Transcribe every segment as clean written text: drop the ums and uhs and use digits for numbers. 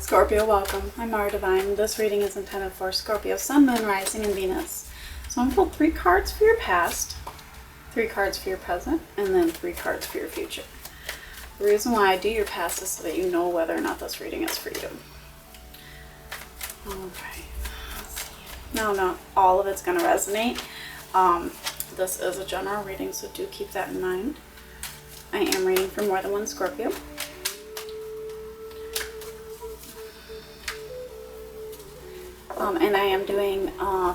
Scorpio, welcome. I'm Mara Divine. This reading is intended for Scorpio, Sun, Moon, Rising, and Venus. So I'm going to pull 3 cards for your past, 3 cards for your present, and then 3 cards for your future. The reason why I do your past is so that you know whether or not this reading is for you. Alright, let's see. Now, not all of it's going to resonate. This is a general reading, so do keep that in mind. I am reading for more than one Scorpio. And I am doing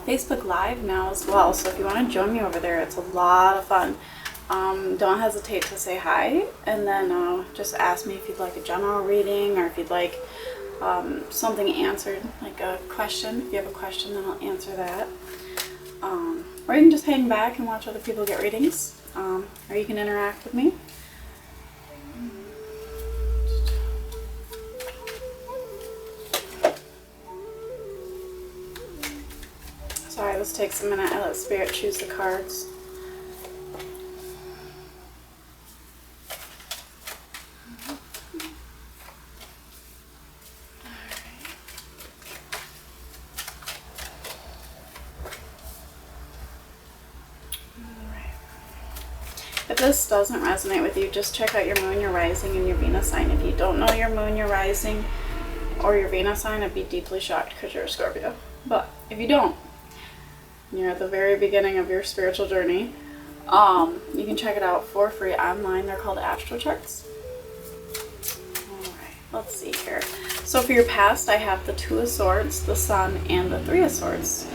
Facebook Live now as well, so if you want to join me over there, it's a lot of fun. Don't hesitate to say hi, and then just ask me if you'd like a general reading, or if you'd like something answered, like a question. If you have a question, then I'll answer that. Or you can just hang back and watch other people get readings, or you can interact with me. Sorry, this takes a minute. I let Spirit choose the cards. If this doesn't resonate with you, just check out your moon, your rising, and your Venus sign. If you don't know your moon, your rising, or your Venus sign, I'd be deeply shocked because you're a Scorpio. But if you don't, you're at the very beginning of your spiritual journey, you can check it out for free online. They're called astro charts. Alright, let's see here. So for your past, I have the 2 of Swords, the Sun, and the 3 of Swords.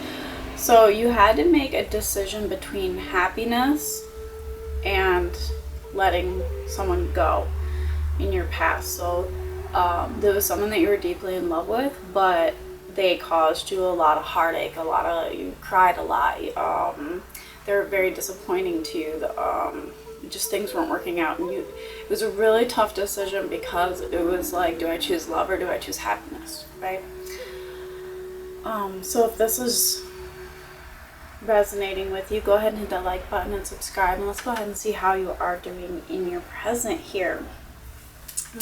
So you had to make a decision between happiness and letting someone go in your past. So there was someone that you were deeply in love with, but they caused you a lot of heartache, you cried a lot. They were very disappointing to you. Just things weren't working out, and it was a really tough decision because it was like, do I choose love or do I choose happiness, right? So if this is resonating with you, go ahead and hit that like button and subscribe, and let's go ahead and see how you are doing in your present here.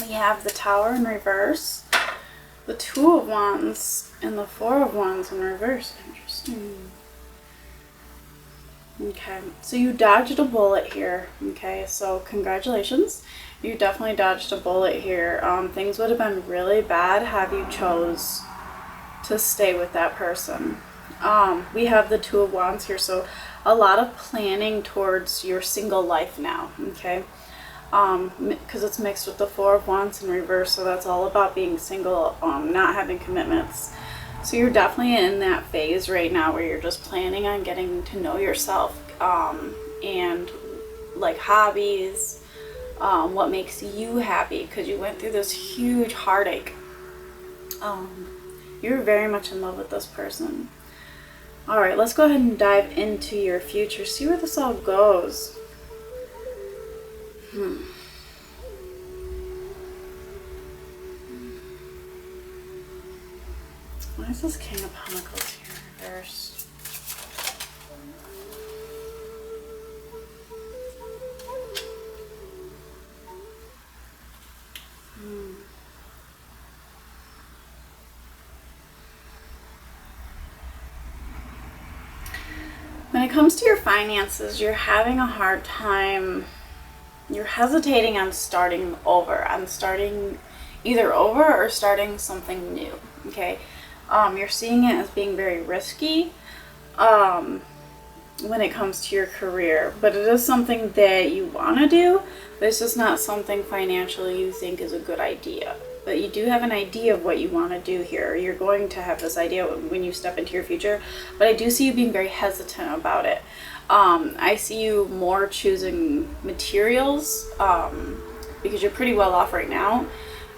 We have the Tower in reverse, the 2 of Wands, and the 4 of Wands in reverse. Interesting. Okay, so you dodged a bullet here. Okay, so congratulations. You definitely dodged a bullet here. Things would have been really bad had you chose to stay with that person. We have the 2 of Wands here, so a lot of planning towards your single life now, okay? Because it's mixed with the 4 of Wands in reverse, so that's all about being single, not having commitments. So you're definitely in that phase right now where you're just planning on getting to know yourself, and like hobbies, what makes you happy, because you went through this huge heartache. You're very much in love with this person. Alright, let's go ahead and dive into your future, see where this all goes. Why is this King of Pentacles here in reverse? When it comes to your finances, you're having a hard time. You're hesitating on starting over, either over or starting something new, okay? You're seeing it as being very risky when it comes to your career, but it is something that you want to do, but it's just not something financially you think is a good idea. But you do have an idea of what you want to do here. You're going to have this idea when you step into your future, but I do see you being very hesitant about it. I see you more choosing materials because you're pretty well off right now,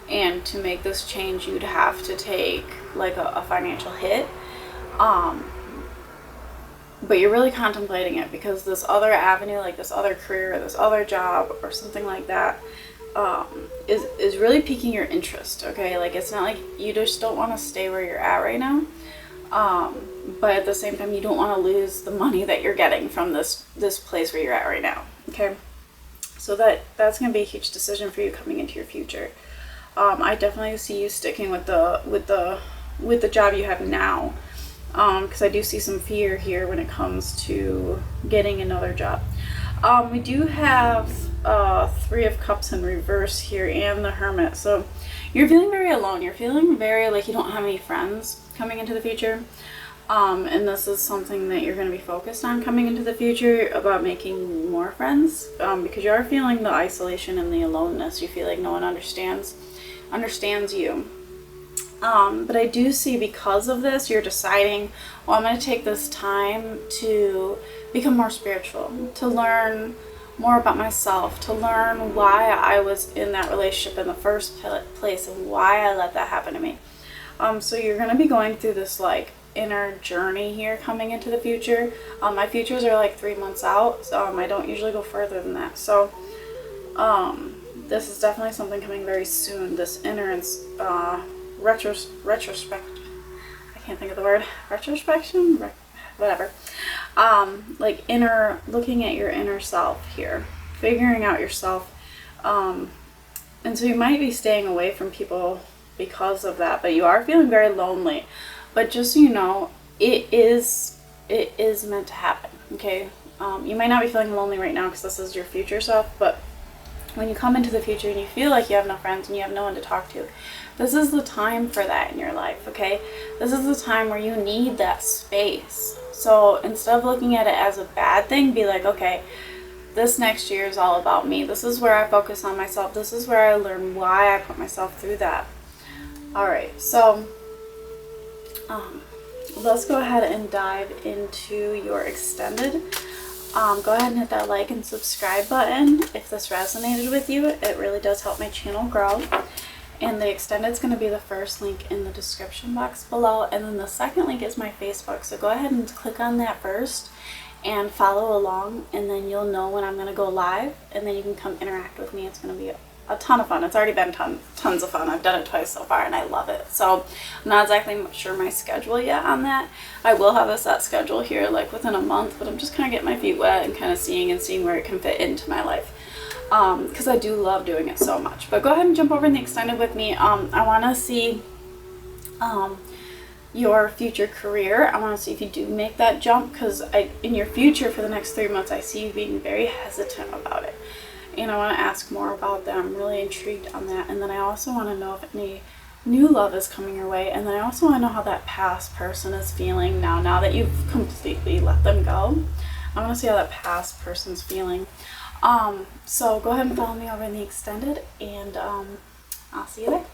and to make this change you'd have to take like a financial hit, but you're really contemplating it because this other avenue, like this other career, this other job or something like that, is really piquing your interest, okay? Like, it's not like you just don't want to stay where you're at right now, but at the same time you don't want to lose the money that you're getting from this place where you're at right now, okay? So that's going to be a huge decision for you coming into your future. I definitely see you sticking with the job you have now, because I do see some fear here when it comes to getting another job. We do have Three of Cups in reverse here and the Hermit. So you're feeling very alone. You're feeling very like you don't have any friends coming into the future. And this is something that you're going to be focused on coming into the future, about making more friends, because you are feeling the isolation and the aloneness. You feel like no one understands you. But I do see, because of this, you're deciding, well, I'm going to take this time to become more spiritual, to learn more about myself, to learn why I was in that relationship in the first place and why I let that happen to me. So you're going to be going through this like inner journey here coming into the future. My futures are like 3 months out, so I don't usually go further than that. So this is definitely something coming very soon. This inner retrospect. I can't think of the word. Retrospection? Whatever. Like inner, looking at your inner self here, figuring out yourself. And so you might be staying away from people because of that, but you are feeling very lonely. But just so you know, it is meant to happen, okay? You might not be feeling lonely right now because this is your future self, but when you come into the future and you feel like you have no friends and you have no one to talk to, this is the time for that in your life, okay? This is the time where you need that space. So instead of looking at it as a bad thing, be like, okay, this next year is all about me. This is where I focus on myself. This is where I learn why I put myself through that. All right, so let's go ahead and dive into your extended. Go ahead and hit that like and subscribe button if this resonated with you. It really does help my channel grow. And the extended is going to be the first link in the description box below, and then the second link is my Facebook. So go ahead and click on that first and follow along, and then you'll know when I'm going to go live, and then you can come interact with me. It's going to be a ton of fun. It's already been tons of fun. I've done it twice so far and I love it. So I'm not exactly sure my schedule yet on that. I will have a set schedule here like within a month, but I'm just kind of getting my feet wet and kind of seeing where it can fit into my life, because I do love doing it so much. But go ahead and jump over in the extended with me. I want to see your future career. I want to see if you do make that jump, because in your future for the next 3 months I see you being very hesitant about it. And I want to ask more about that. I'm really intrigued on that. And then I also want to know if any new love is coming your way. And then I also want to know how that past person is feeling now that you've completely let them go. I want to see how that past person's feeling. So go ahead and follow me over in the extended, and I'll see you there.